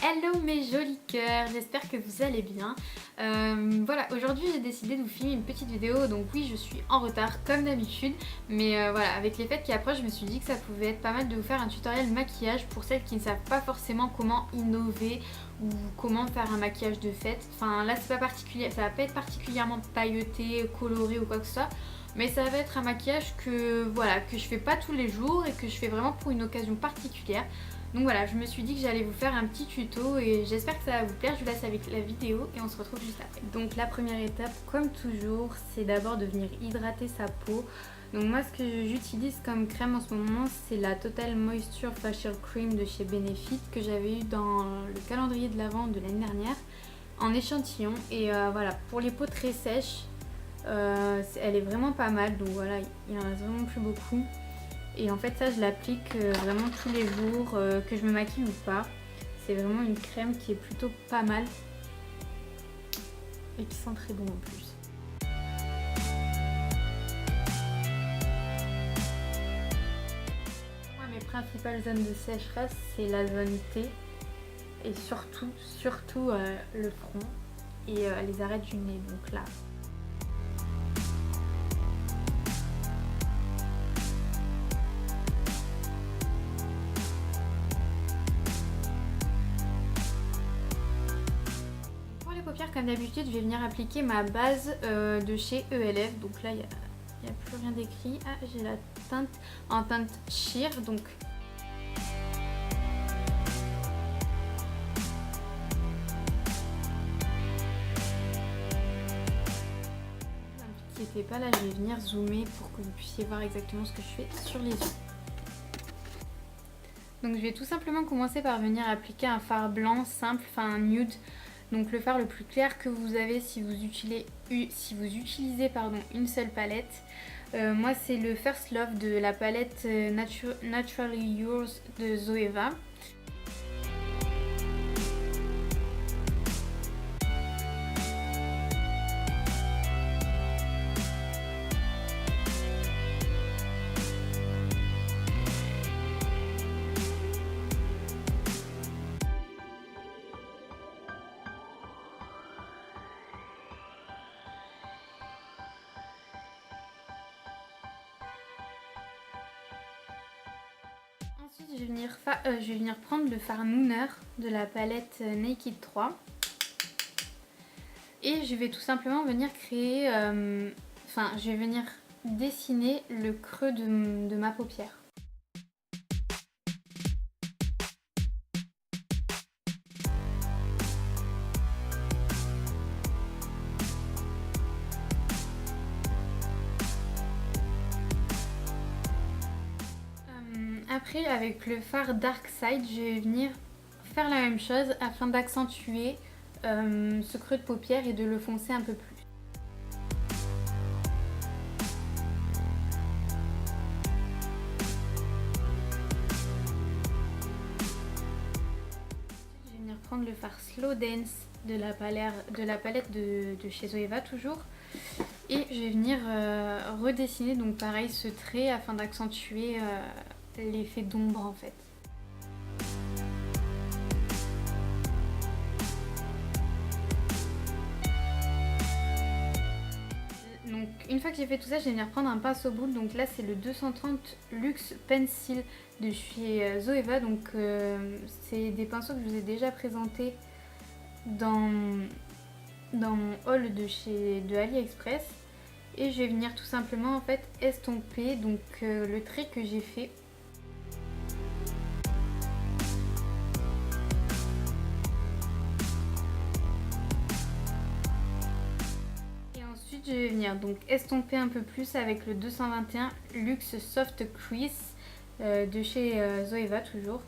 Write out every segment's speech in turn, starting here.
Hello mes jolis cœurs, j'espère que vous allez bien. Voilà, aujourd'hui j'ai décidé de vous filmer une petite vidéo, donc oui je suis en retard comme d'habitude, mais voilà, avec les fêtes qui approchent, je me suis dit que ça pouvait être pas mal de vous faire un tutoriel maquillage pour celles qui ne savent pas forcément comment innover ou comment faire un maquillage de fête. Enfin là c'est pas particulier, ça va pas être particulièrement pailleté, coloré ou quoi que ce soit. Mais ça va être un maquillage que je fais pas tous les jours et que je fais vraiment pour une occasion particulière. Donc voilà, je me suis dit que j'allais vous faire un petit tuto et j'espère que ça va vous plaire. Je vous laisse avec la vidéo et on se retrouve juste après. Donc la première étape, comme toujours, c'est d'abord de venir hydrater sa peau. Donc moi ce que j'utilise comme crème en ce moment, c'est la Total Moisture Facial Cream de chez Benefit que j'avais eu dans le calendrier de l'Avent de l'année dernière en échantillon. Et voilà, pour les peaux très sèches, elle est vraiment pas mal. Donc voilà, il en reste vraiment plus beaucoup. Et en fait ça je l'applique vraiment tous les jours, que je me maquille ou pas. C'est vraiment une crème qui est plutôt pas mal et qui sent très bon en plus. Moi mes principales zones de sécheresse c'est la zone T et surtout le front et les arêtes du nez, donc là. Comme d'habitude, je vais venir appliquer ma base de chez ELF. Donc là, il n'y a plus rien d'écrit. Ah, j'ai la teinte en teinte sheer. Donc ne inquiétez pas, là je vais venir zoomer pour que vous puissiez voir exactement ce que je fais sur les yeux. Donc je vais tout simplement commencer par venir appliquer un fard blanc simple, enfin un nude. Donc le fard le plus clair que vous avez si vous utilisez une seule palette. Moi c'est le First Love de la palette Naturally Yours de Zoeva. Ensuite, je vais venir prendre le fard Nooner de la palette Naked 3. Et je vais tout simplement venir créer, je vais venir dessiner le creux de ma paupière. Après, avec le fard Dark Side, je vais venir faire la même chose afin d'accentuer ce creux de paupière et de le foncer un peu plus. Je vais venir prendre le fard Slow Dance de la palette de chez Zoeva toujours. Et je vais venir redessiner donc pareil ce trait afin d'accentuer l'effet d'ombre en fait. Donc une fois que j'ai fait tout ça, je vais venir prendre un pinceau boule. Donc là c'est le 230 Luxe Pencil de chez Zoeva. Donc c'est des pinceaux que je vous ai déjà présentés dans mon haul de AliExpress. Et je vais venir tout simplement en fait estomper donc le trait que j'ai fait. Je vais venir donc estomper un peu plus avec le 221 Luxe Soft Crease de chez Zoeva toujours.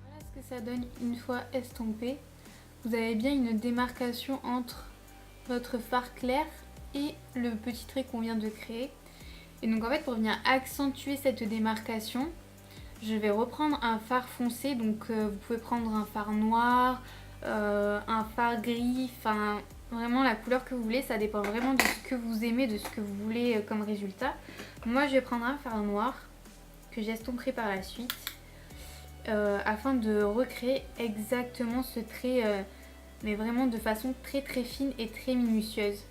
Voilà ce que ça donne une fois estompé. Vous avez bien une démarcation entre votre fard clair et le petit trait qu'on vient de créer. Et donc en fait pour venir accentuer cette démarcation, je vais reprendre un fard foncé. Donc vous pouvez prendre un fard noir, un fard gris, enfin vraiment la couleur que vous voulez, ça dépend vraiment de ce que vous aimez, de ce que vous voulez comme résultat. Moi je vais prendre un fard noir que j'estomperai par la suite afin de recréer exactement ce trait, mais vraiment de façon très très fine et très minutieuse.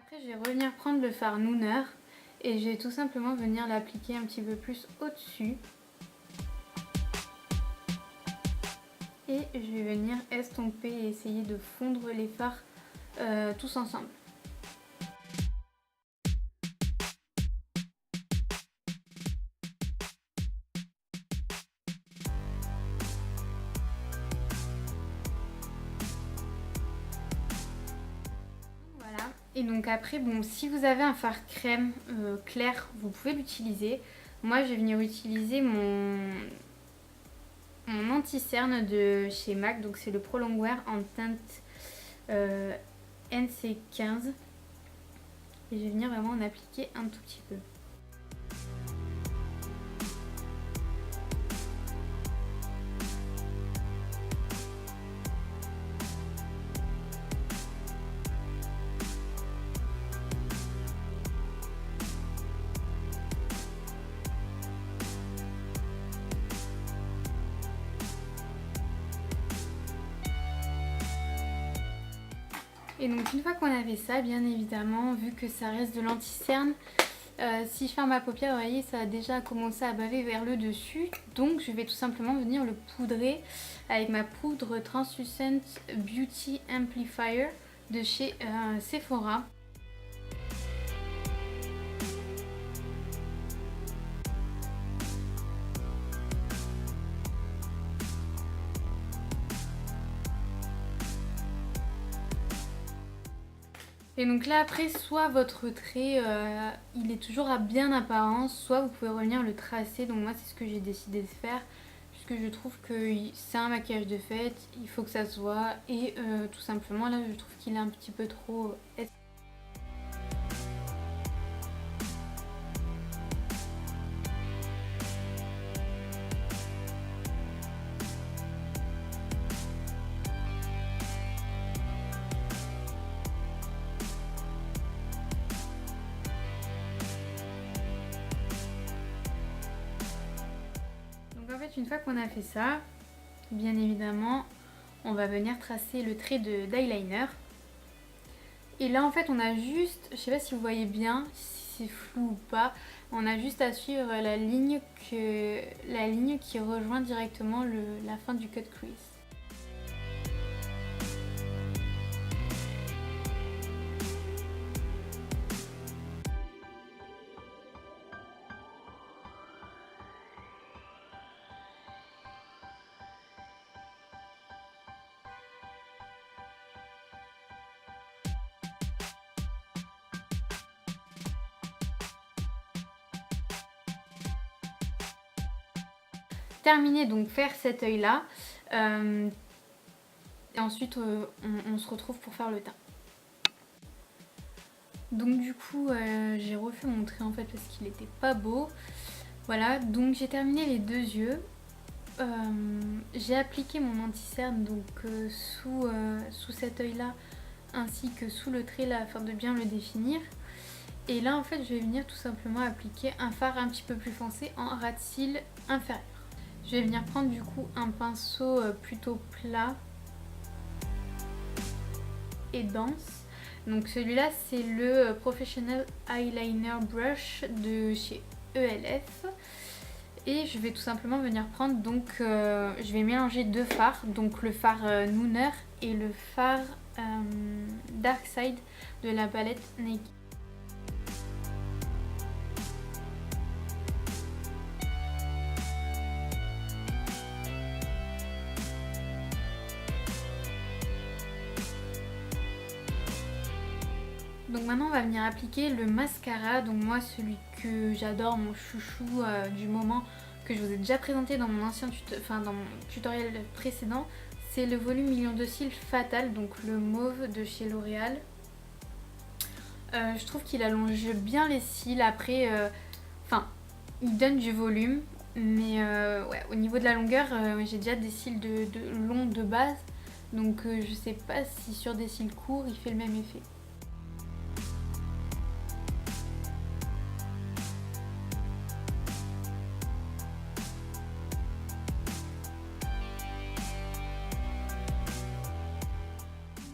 Après je vais revenir prendre le fard Nooner et je vais tout simplement venir l'appliquer un petit peu plus au-dessus. Et je vais venir estomper et essayer de fondre les fards tous ensemble. Et donc après, bon, si vous avez un fard crème clair, vous pouvez l'utiliser. Moi, je vais venir utiliser mon anti-cerne de chez MAC. Donc c'est le Pro Longwear en teinte NC15. Et je vais venir vraiment en appliquer un tout petit peu. Et donc une fois qu'on a fait ça, bien évidemment, vu que ça reste de l'anti-cerne, si je ferme ma paupière, vous voyez, ça a déjà commencé à baver vers le dessus. Donc je vais tout simplement venir le poudrer avec ma poudre Translucent Beauty Amplifier de chez Sephora. Et donc là après, soit votre trait il est toujours à bien apparence, soit vous pouvez revenir le tracer. Donc moi c'est ce que j'ai décidé de faire, puisque je trouve que c'est un maquillage de fête, il faut que ça se voit. Et tout simplement là je trouve qu'il est un petit peu trop une fois qu'on a fait ça, bien évidemment, on va venir tracer le trait d'eyeliner. Et là en fait on a juste, je sais pas si vous voyez bien, si c'est flou ou pas, on a juste à suivre la ligne qui rejoint directement la fin du cut crease. Terminé donc faire cet œil là et ensuite on se retrouve pour faire le teint. Donc du coup j'ai refait mon trait en fait parce qu'il était pas beau. Voilà, donc j'ai terminé les deux yeux. J'ai appliqué mon anti-cerne donc sous cet œil là ainsi que sous le trait là afin de bien le définir. Et là en fait je vais venir tout simplement appliquer un fard un petit peu plus foncé en ras de cils inférieur. Je vais venir prendre du coup un pinceau plutôt plat et dense. Donc celui-là c'est le Professional Eyeliner Brush de chez ELF. Et je vais tout simplement venir prendre, donc je vais mélanger deux fards, donc le fard Nooner et le fard Dark Side de la palette Naked. Donc maintenant on va venir appliquer le mascara, donc moi celui que j'adore, mon chouchou du moment, que je vous ai déjà présenté dans mon ancien dans mon tutoriel précédent, c'est le volume Million de cils Fatal, donc le mauve de chez L'Oréal. Je trouve qu'il allonge bien les cils. Après, il donne du volume, mais ouais, au niveau de la longueur, j'ai déjà des cils de longs de base, donc je sais pas si sur des cils courts il fait le même effet.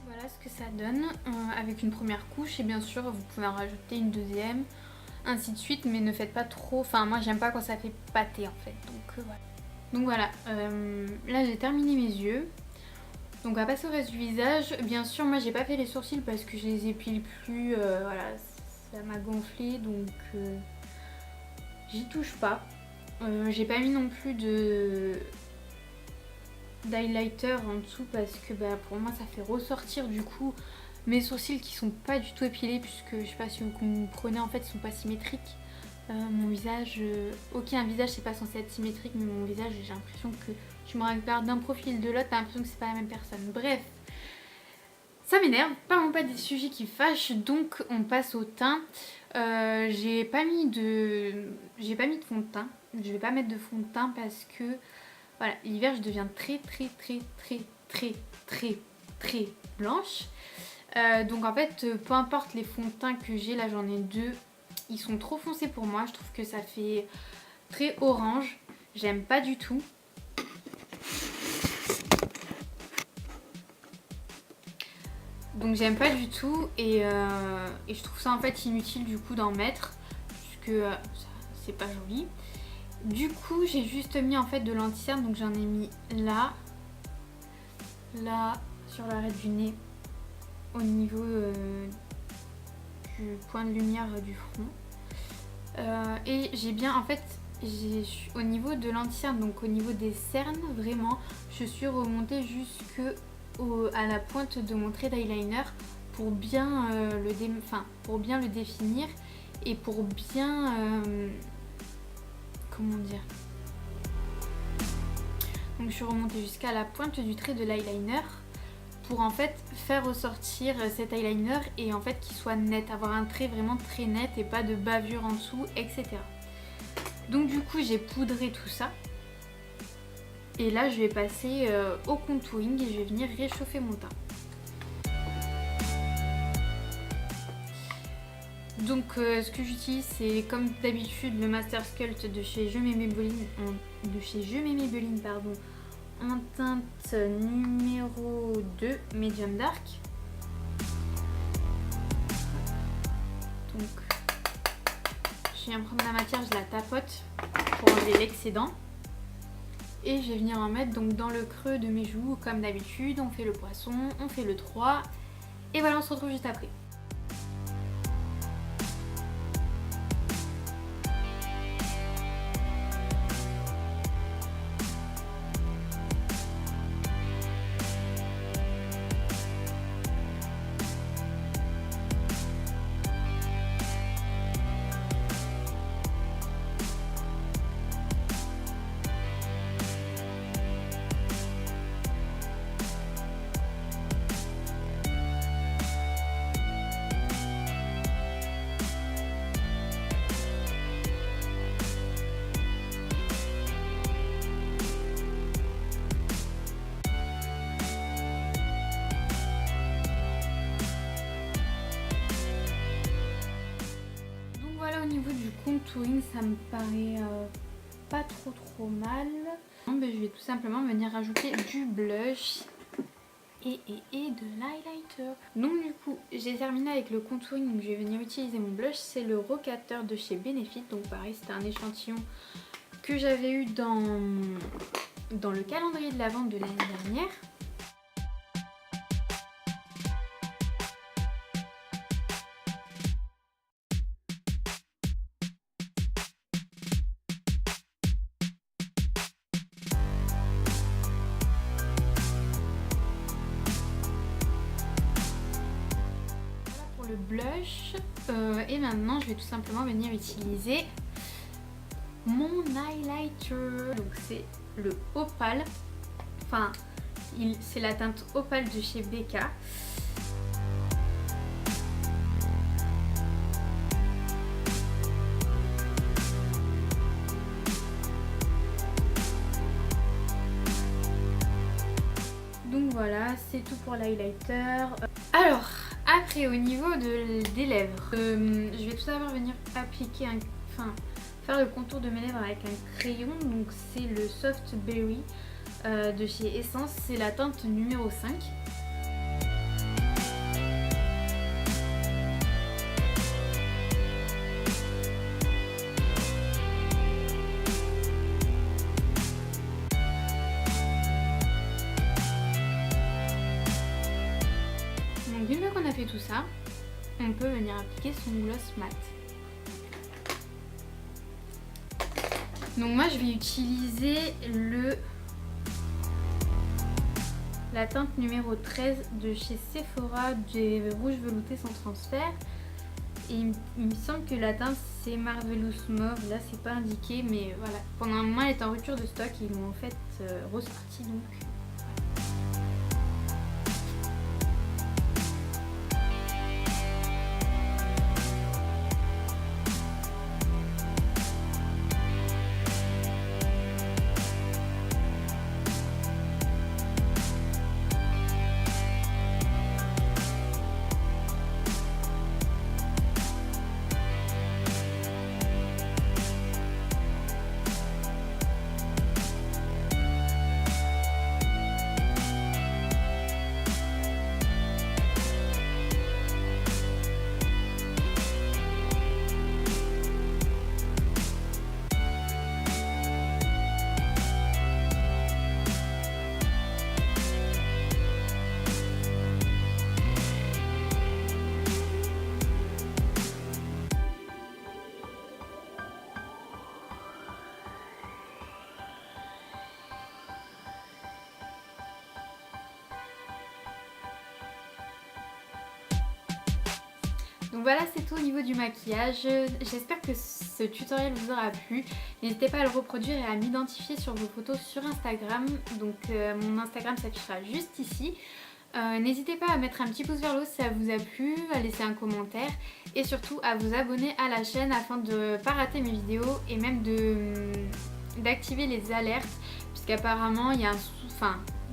Voilà ce que ça donne avec une première couche, et bien sûr vous pouvez en rajouter une deuxième, ainsi de suite, mais ne faites pas trop, enfin moi j'aime pas quand ça fait pâter en fait, donc voilà. Là j'ai terminé mes yeux, donc on va passer au reste du visage. Bien sûr moi j'ai pas fait les sourcils parce que je les épile plus, voilà, ça m'a gonflé, donc j'y touche pas. J'ai pas mis non plus d'highlighter en dessous parce que pour moi ça fait ressortir du coup mes sourcils qui sont pas du tout épilés, puisque je sais pas si vous comprenez, en fait ils sont pas symétriques. Mon visage, ok, un visage c'est pas censé être symétrique, mais mon visage j'ai l'impression que je me regarde d'un profil de l'autre, t'as l'impression que c'est pas la même personne. Bref, ça m'énerve, parlons pas des sujets qui fâchent, donc on passe au teint. J'ai pas mis de fond de teint, je vais pas mettre de fond de teint parce que voilà, l'hiver je deviens très blanche. Donc en fait, peu importe les fonds de teint que j'ai, là j'en ai deux, ils sont trop foncés pour moi, je trouve que ça fait très orange, j'aime pas du tout. Donc j'aime pas du tout, et je trouve ça en fait inutile du coup d'en mettre, puisque c'est pas joli. Du coup j'ai juste mis en fait de l'anti-cerne, donc j'en ai mis là, sur l'arête du nez, au niveau du point de lumière du front. Et j'ai bien, en fait, au niveau de l'anti-cerne, donc au niveau des cernes, vraiment, je suis remontée à la pointe de mon trait d'eyeliner pour bien le définir et pour bien... comment dire, donc je suis remontée jusqu'à la pointe du trait de l'eyeliner pour en fait faire ressortir cet eyeliner et en fait qu'il soit net, avoir un trait vraiment très net et pas de bavure en dessous, etc. Donc du coup j'ai poudré tout ça et là je vais passer au contouring et je vais venir réchauffer mon teint. Donc ce que j'utilise, c'est comme d'habitude le Master Sculpt de chez Je m'aimais Maybelline, en teinte numéro 2 Medium Dark. Donc je viens prendre la matière, je la tapote pour enlever l'excédent. Et je vais venir en mettre donc dans le creux de mes joues comme d'habitude. On fait le poisson, on fait le 3 et voilà, on se retrouve juste après. Au niveau du contouring, ça me paraît pas trop mal. Je vais tout simplement venir rajouter du blush et de l'highlighter. Donc du coup j'ai terminé avec le contouring, donc je vais venir utiliser mon blush. C'est le Rocateur de chez Benefit, donc pareil c'était un échantillon que j'avais eu dans le calendrier de l'Avent de l'année dernière. Le blush et maintenant je vais tout simplement venir utiliser mon highlighter, donc c'est le Opal, enfin c'est la teinte Opale de chez Becca. Donc voilà, c'est tout pour l'highlighter. Alors, après au niveau des lèvres, je vais tout d'abord venir appliquer faire le contour de mes lèvres avec un crayon. Donc c'est le Soft Berry de chez Essence, c'est la teinte numéro 5. Donc une fois qu'on a fait tout ça, on peut venir appliquer son gloss mat. Donc moi je vais utiliser la teinte numéro 13 de chez Sephora des rouges veloutés sans transfert. Et il me semble que la teinte c'est Marvelous Mauve, là c'est pas indiqué, mais voilà. Pendant un moment elle est en rupture de stock et ils m'ont en fait ressorti donc. Donc voilà, c'est tout au niveau du maquillage. J'espère que ce tutoriel vous aura plu. N'hésitez pas à le reproduire et à m'identifier sur vos photos sur Instagram. Donc mon Instagram s'affichera juste ici. N'hésitez pas à mettre un petit pouce vers le haut si ça vous a plu, à laisser un commentaire et surtout à vous abonner à la chaîne afin de ne pas rater mes vidéos et même d'activer les alertes, puisqu'apparemment il y a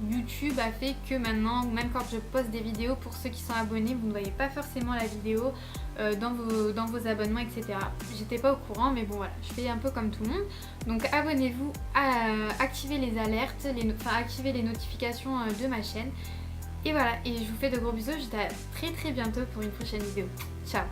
YouTube a fait que maintenant, même quand je poste des vidéos, pour ceux qui sont abonnés, vous ne voyez pas forcément la vidéo dans vos abonnements, etc. J'étais pas au courant, mais bon voilà, je fais un peu comme tout le monde. Donc abonnez-vous, activez les alertes, activez les notifications de ma chaîne. Et voilà, et je vous fais de gros bisous, je vous dis à très bientôt pour une prochaine vidéo. Ciao!